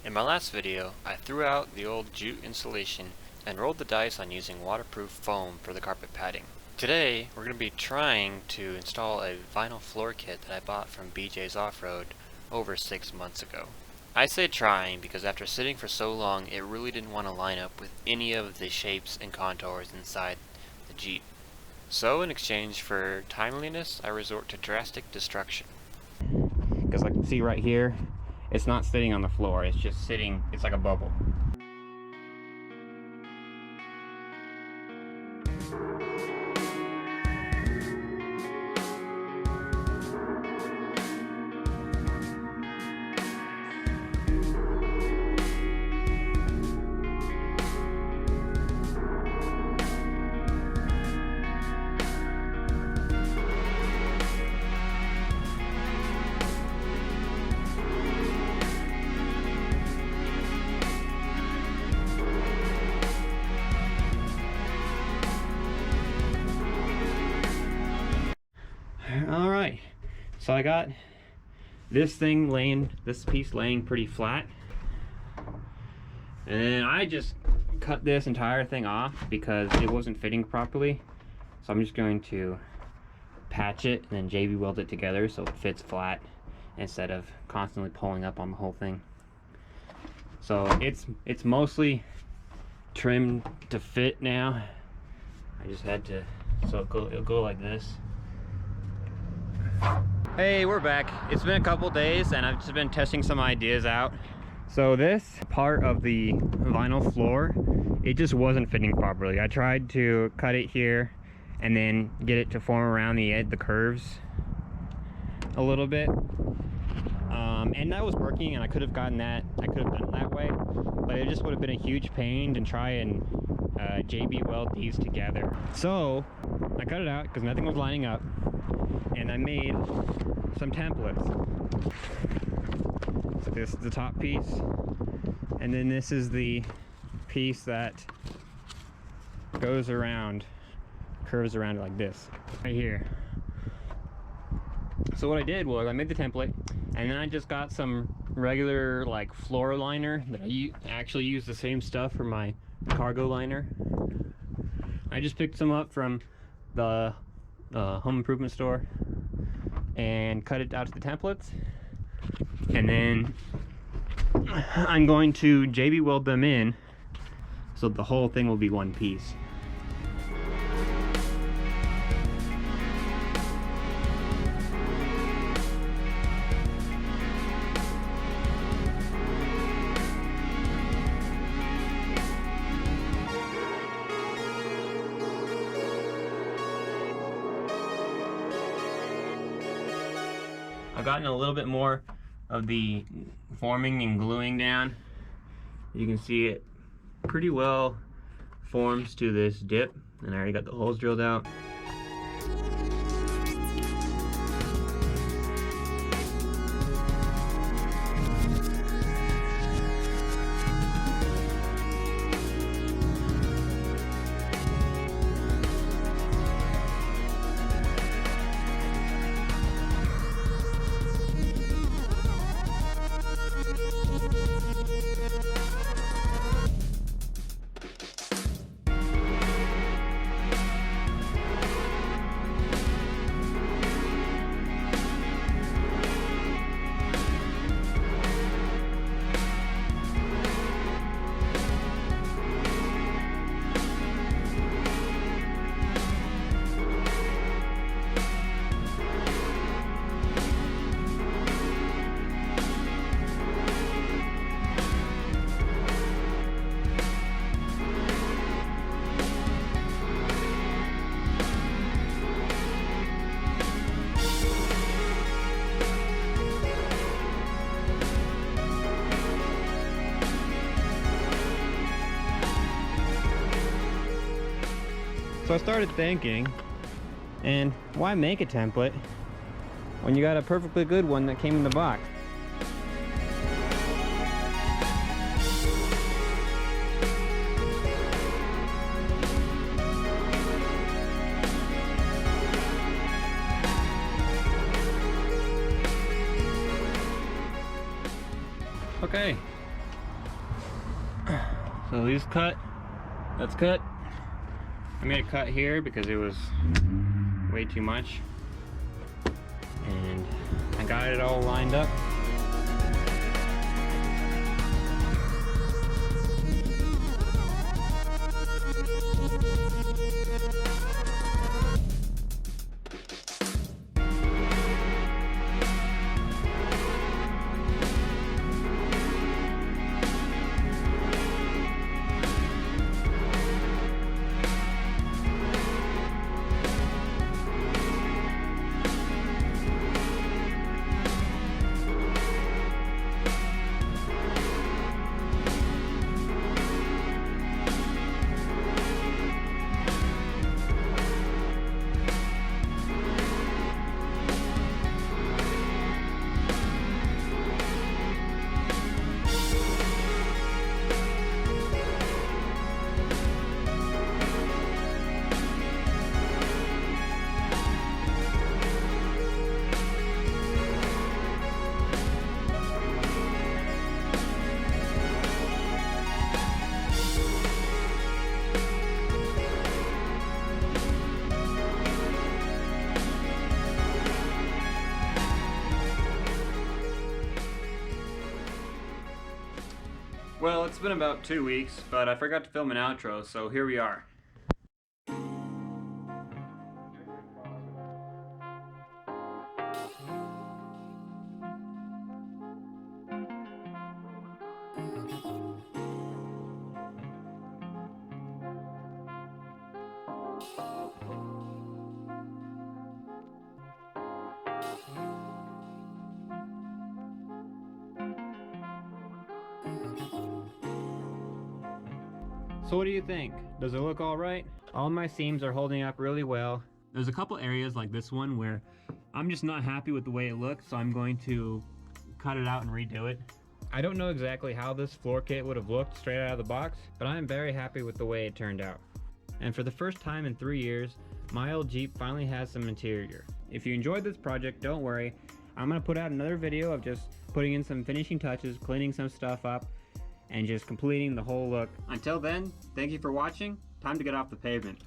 In my last video, I threw out the old jute insulation and rolled the dice on using waterproof foam for the carpet padding. Today, we're going to be trying to install a vinyl floor kit that I bought from BJ's Off-Road over 6 months ago. I say trying because after sitting for so long, it really didn't want to line up with any of the shapes and contours inside the Jeep. So in exchange for timeliness, I resort to drastic destruction. Because like you see right here, it's not sitting on the floor, it's just sitting, it's like a bubble. Alright, so I got this piece laying pretty flat. And then I just cut this entire thing off because it wasn't fitting properly. So I'm just going to patch it and then JB weld it together so it fits flat instead of constantly pulling up on the whole thing. So it's mostly trimmed to fit now. I just had to, so it'll go like this. Hey, we're back. It's been a couple days and I've just been testing some ideas out. So this part of the vinyl floor, it just wasn't fitting properly. I tried to cut it here and then get it to form around the curves a little bit. And that was working and I could have done it that way, but it just would have been a huge pain to try and JB weld these together. So I cut it out because nothing was lining up. And I made some templates. So this is the top piece, and then this is the piece that goes around, curves around like this, right here. So what I did was I made the template, and then I just got some regular like floor liner that I actually use the same stuff for my cargo liner. I just picked some up from the home improvement store and cut it out to the templates, and then I'm going to JB weld them in so the whole thing will be one piece. I've gotten a little bit more of the forming and gluing down. You can see it pretty well forms to this dip, and I already got the holes drilled out. So I started thinking, and why make a template when you got a perfectly good one that came in the box? Okay, So these cut, that's cut. I made a cut here because it was way too much. And I got it all lined up. Well, it's been about 2 weeks, but I forgot to film an outro, so here we are. So what do you think? Does it look all right? All my seams are holding up really well. There's a couple areas like this one where I'm just not happy with the way it looks, so I'm going to cut it out and redo it. I don't know exactly how this floor kit would have looked straight out of the box, but I'm very happy with the way it turned out. And for the first time in 3 years, my old Jeep finally has some interior. If you enjoyed this project, don't worry. I'm gonna put out another video of just putting in some finishing touches, cleaning some stuff up, and just completing the whole look. Until then, thank you for watching. Time to get off the pavement.